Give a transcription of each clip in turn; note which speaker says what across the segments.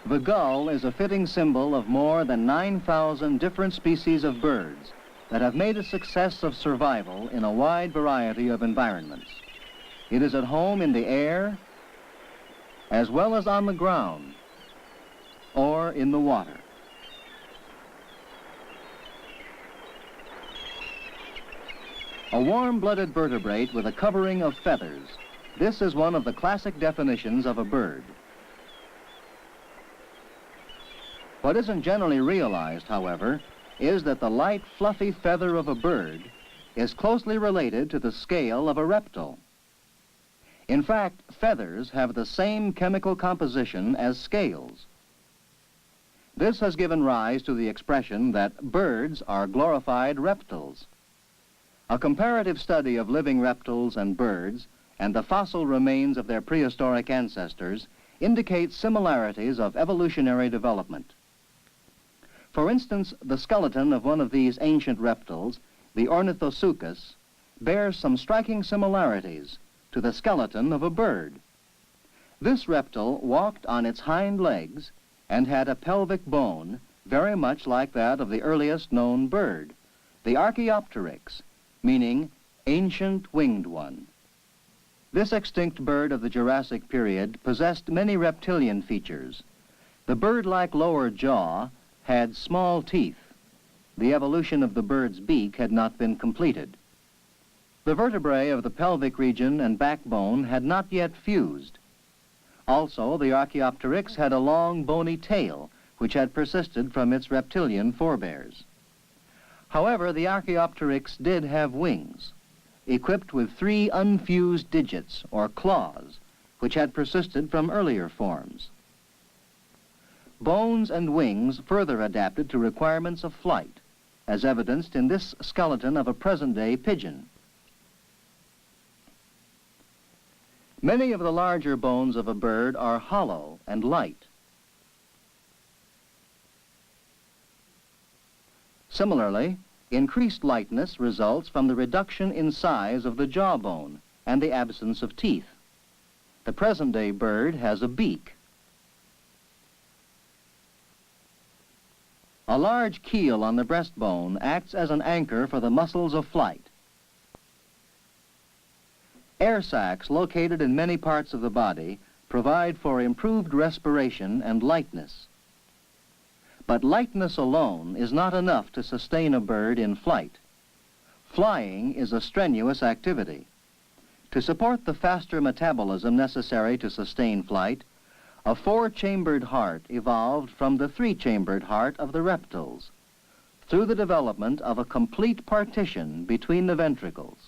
Speaker 1: The gull is a fitting symbol of more than 9,000 different species of birds that have made a success of survival in a wide variety of environments. It is at home in the air, as well as on the ground, or in the water. A warm-blooded vertebrate with a covering of feathers. This is one of the classic definitions of a bird. What isn't generally realized, however, is that the light, fluffy feather of a bird is closely related to the scale of a reptile. In fact, feathers have the same chemical composition as scales. This has given rise to the expression that birds are glorified reptiles. A comparative study of living reptiles and birds and the fossil remains of their prehistoric ancestors indicates similarities of evolutionary development. For instance, the skeleton of one of these ancient reptiles, the Ornithosuchus, bears some striking similarities to the skeleton of a bird. This reptile walked on its hind legs and had a pelvic bone very much like that of the earliest known bird, the Archaeopteryx, meaning ancient winged one. This extinct bird of the Jurassic period possessed many reptilian features. The bird-like lower jaw had small teeth. The evolution of the bird's beak had not been completed. The vertebrae of the pelvic region and backbone had not yet fused. Also, the Archaeopteryx had a long, bony tail, which had persisted from its reptilian forebears. However, the Archaeopteryx did have wings, equipped with 3 unfused digits, or claws, which had persisted from earlier forms. Bones and wings further adapted to requirements of flight, as evidenced in this skeleton of a present-day pigeon. Many of the larger bones of a bird are hollow and light. Similarly, increased lightness results from the reduction in size of the jawbone and the absence of teeth. The present-day bird has a beak. A large keel on the breastbone acts as an anchor for the muscles of flight. Air sacs located in many parts of the body provide for improved respiration and lightness. But lightness alone is not enough to sustain a bird in flight. Flying is a strenuous activity. To support the faster metabolism necessary to sustain flight, a 4-chambered heart evolved from the 3-chambered heart of the reptiles through the development of a complete partition between the ventricles.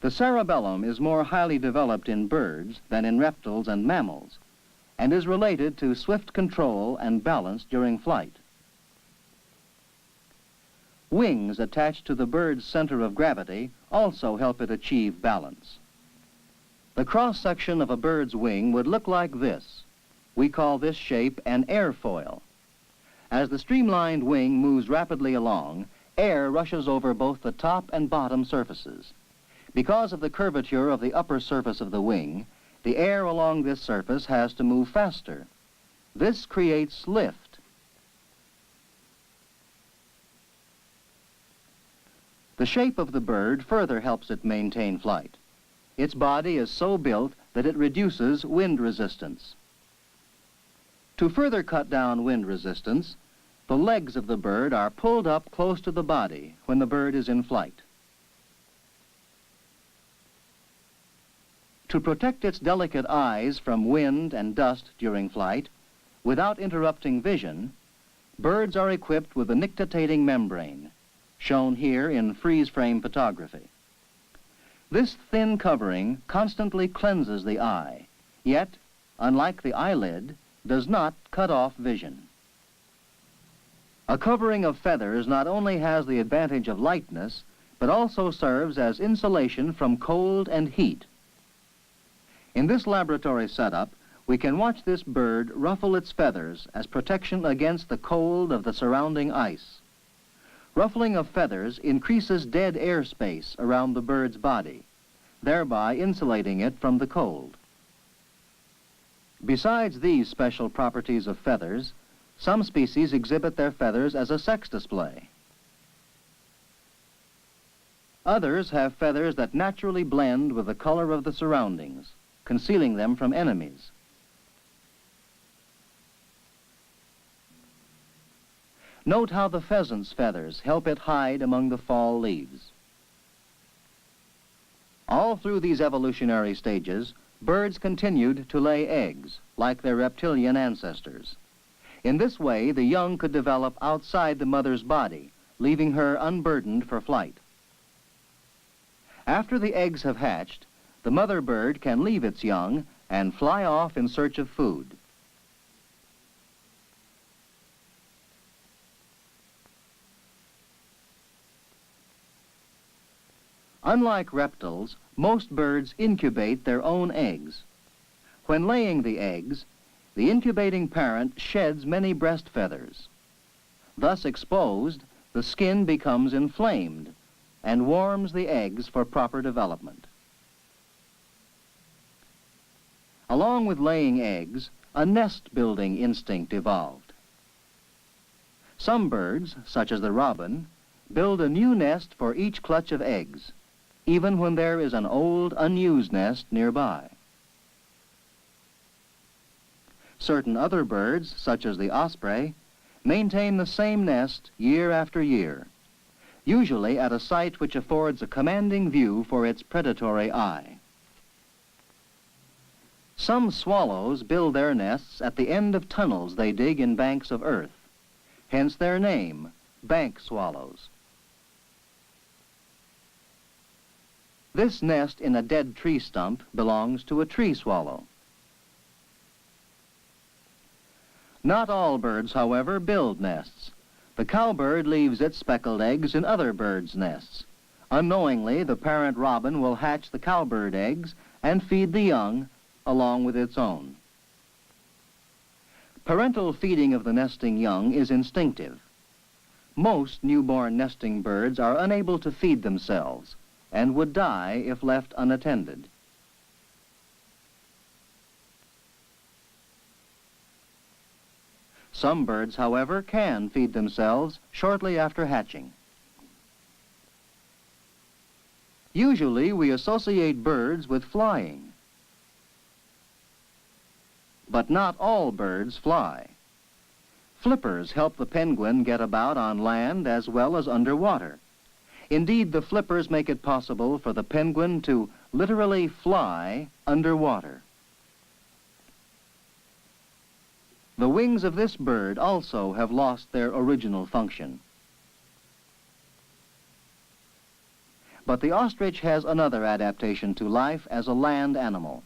Speaker 1: The cerebellum is more highly developed in birds than in reptiles and mammals, and is related to swift control and balance during flight. Wings attached to the bird's center of gravity also help it achieve balance. The cross-section of a bird's wing would look like this. We call this shape an airfoil. As the streamlined wing moves rapidly along, air rushes over both the top and bottom surfaces. Because of the curvature of the upper surface of the wing, the air along this surface has to move faster. This creates lift. The shape of the bird further helps it maintain flight. Its body is so built that it reduces wind resistance. To further cut down wind resistance, the legs of the bird are pulled up close to the body when the bird is in flight. To protect its delicate eyes from wind and dust during flight, without interrupting vision, birds are equipped with a nictitating membrane, shown here in freeze-frame photography. This thin covering constantly cleanses the eye, yet, unlike the eyelid, does not cut off vision. A covering of feathers not only has the advantage of lightness, but also serves as insulation from cold and heat. In this laboratory setup, we can watch this bird ruffle its feathers as protection against the cold of the surrounding ice. Ruffling of feathers increases dead air space around the bird's body, thereby insulating it from the cold. Besides these special properties of feathers, some species exhibit their feathers as a sex display. Others have feathers that naturally blend with the color of the surroundings, concealing them from enemies. Note how the pheasant's feathers help it hide among the fall leaves. All through these evolutionary stages, birds continued to lay eggs, like their reptilian ancestors. In this way, the young could develop outside the mother's body, leaving her unburdened for flight. After the eggs have hatched, the mother bird can leave its young and fly off in search of food. Unlike reptiles, most birds incubate their own eggs. When laying the eggs, the incubating parent sheds many breast feathers. Thus exposed, the skin becomes inflamed and warms the eggs for proper development. Along with laying eggs, a nest-building instinct evolved. Some birds, such as the robin, build a new nest for each clutch of eggs, even when there is an old, unused nest nearby. Certain other birds, such as the osprey, maintain the same nest year after year, usually at a site which affords a commanding view for its predatory eye. Some swallows build their nests at the end of tunnels they dig in banks of earth, hence their name, bank swallows. This nest in a dead tree stump belongs to a tree swallow. Not all birds, however, build nests. The cowbird leaves its speckled eggs in other birds' nests. Unknowingly, the parent robin will hatch the cowbird eggs and feed the young along with its own. Parental feeding of the nesting young is instinctive. Most newborn nesting birds are unable to feed themselves and would die if left unattended. Some birds, however, can feed themselves shortly after hatching. Usually, we associate birds with flying. But not all birds fly. Flippers help the penguin get about on land as well as underwater. Indeed, the flippers make it possible for the penguin to literally fly underwater. The wings of this bird also have lost their original function. But the ostrich has another adaptation to life as a land animal.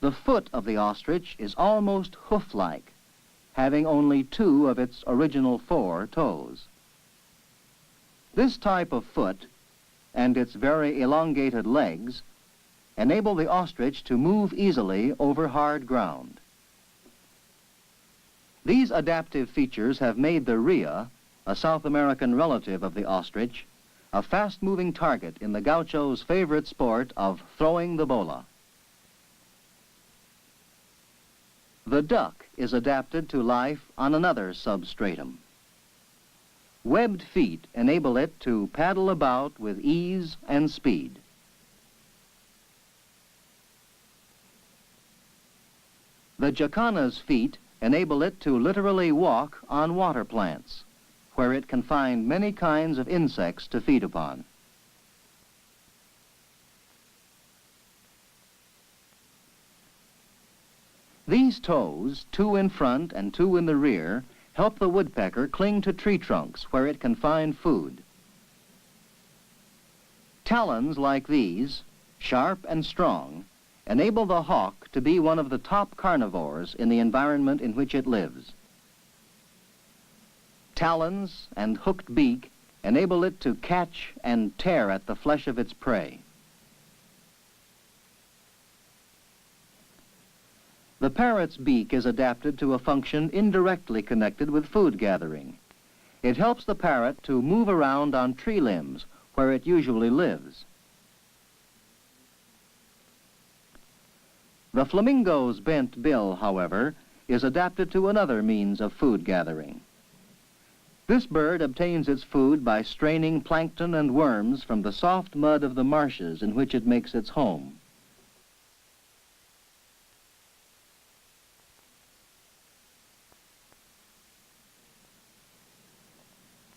Speaker 1: The foot of the ostrich is almost hoof-like, having only 2 of its original 4 toes. This type of foot and its very elongated legs enable the ostrich to move easily over hard ground. These adaptive features have made the rhea, a South American relative of the ostrich, a fast-moving target in the gaucho's favorite sport of throwing the bola. The duck is adapted to life on another substratum. Webbed feet enable it to paddle about with ease and speed. The jacana's feet enable it to literally walk on water plants, where it can find many kinds of insects to feed upon. These toes, 2 in front and 2 in the rear, help the woodpecker cling to tree trunks where it can find food. Talons like these, sharp and strong, enable the hawk to be one of the top carnivores in the environment in which it lives. Talons and hooked beak enable it to catch and tear at the flesh of its prey. The parrot's beak is adapted to a function indirectly connected with food gathering. It helps the parrot to move around on tree limbs where it usually lives. The flamingo's bent bill, however, is adapted to another means of food gathering. This bird obtains its food by straining plankton and worms from the soft mud of the marshes in which it makes its home.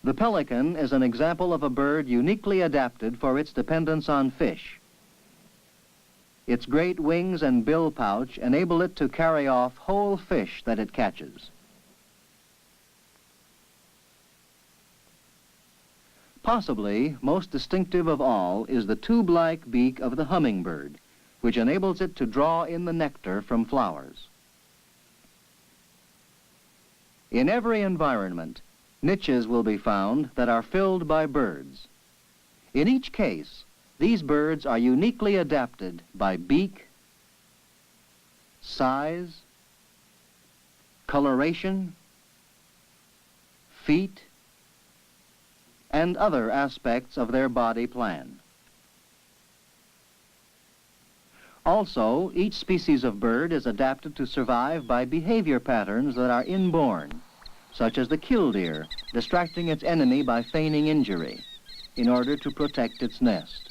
Speaker 1: The pelican is an example of a bird uniquely adapted for its dependence on fish. Its great wings and bill pouch enable it to carry off whole fish that it catches. Possibly most distinctive of all is the tube-like beak of the hummingbird, which enables it to draw in the nectar from flowers. In every environment, niches will be found that are filled by birds. In each case, these birds are uniquely adapted by beak, size, coloration, feet, and other aspects of their body plan. Also, each species of bird is adapted to survive by behavior patterns that are inborn, such as the killdeer distracting its enemy by feigning injury in order to protect its nest.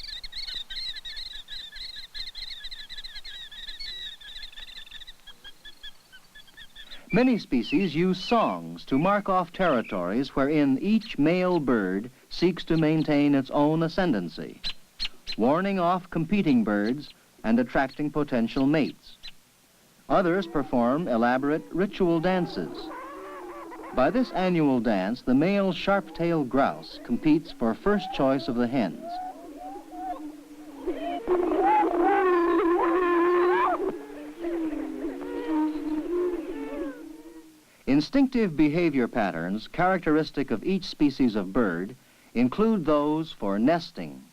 Speaker 1: Many species use songs to mark off territories wherein each male bird seeks to maintain its own ascendancy, warning off competing birds and attracting potential mates. Others perform elaborate ritual dances. By this annual dance, the male sharp-tailed grouse competes for first choice of the hens. Instinctive behavior patterns characteristic of each species of bird include those for nesting,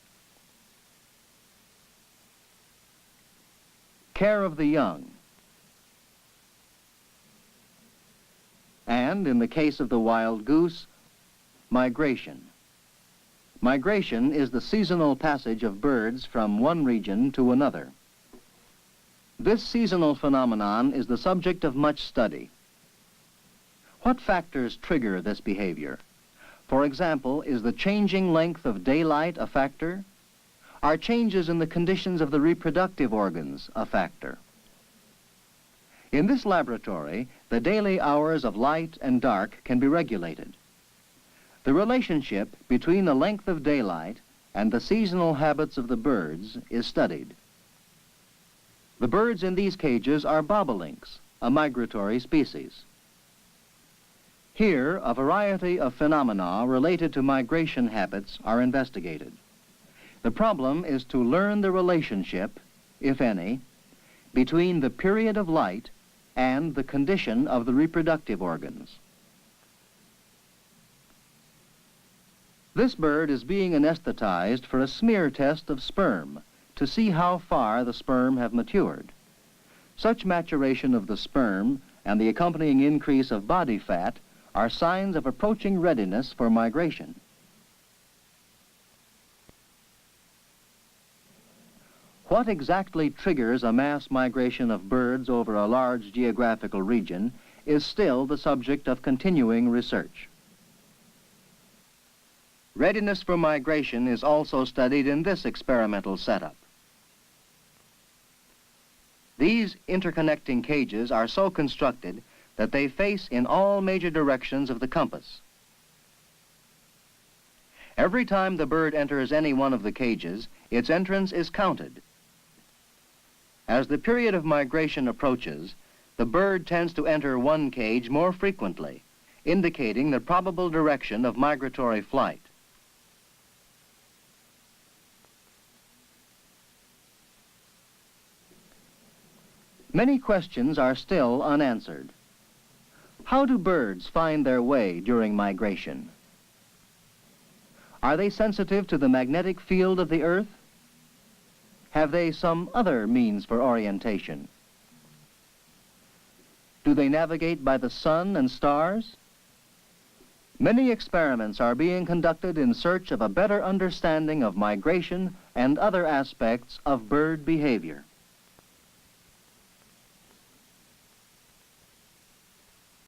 Speaker 1: care of the young, and, in the case of the wild goose, migration. Migration is the seasonal passage of birds from one region to another. This seasonal phenomenon is the subject of much study. What factors trigger this behavior? For example, is the changing length of daylight a factor? Are changes in the conditions of the reproductive organs a factor? In this laboratory, the daily hours of light and dark can be regulated. The relationship between the length of daylight and the seasonal habits of the birds is studied. The birds in these cages are bobolinks, a migratory species. Here, a variety of phenomena related to migration habits are investigated. The problem is to learn the relationship, if any, between the period of light and the condition of the reproductive organs. This bird is being anesthetized for a smear test of sperm to see how far the sperm have matured. Such maturation of the sperm and the accompanying increase of body fat are signs of approaching readiness for migration. What exactly triggers a mass migration of birds over a large geographical region is still the subject of continuing research. Readiness for migration is also studied in this experimental setup. These interconnecting cages are so constructed that they face in all major directions of the compass. Every time the bird enters any one of the cages, its entrance is counted. As the period of migration approaches, the bird tends to enter one cage more frequently, indicating the probable direction of migratory flight. Many questions are still unanswered. How do birds find their way during migration? Are they sensitive to the magnetic field of the Earth? Have they some other means for orientation? Do they navigate by the sun and stars? Many experiments are being conducted in search of a better understanding of migration and other aspects of bird behavior.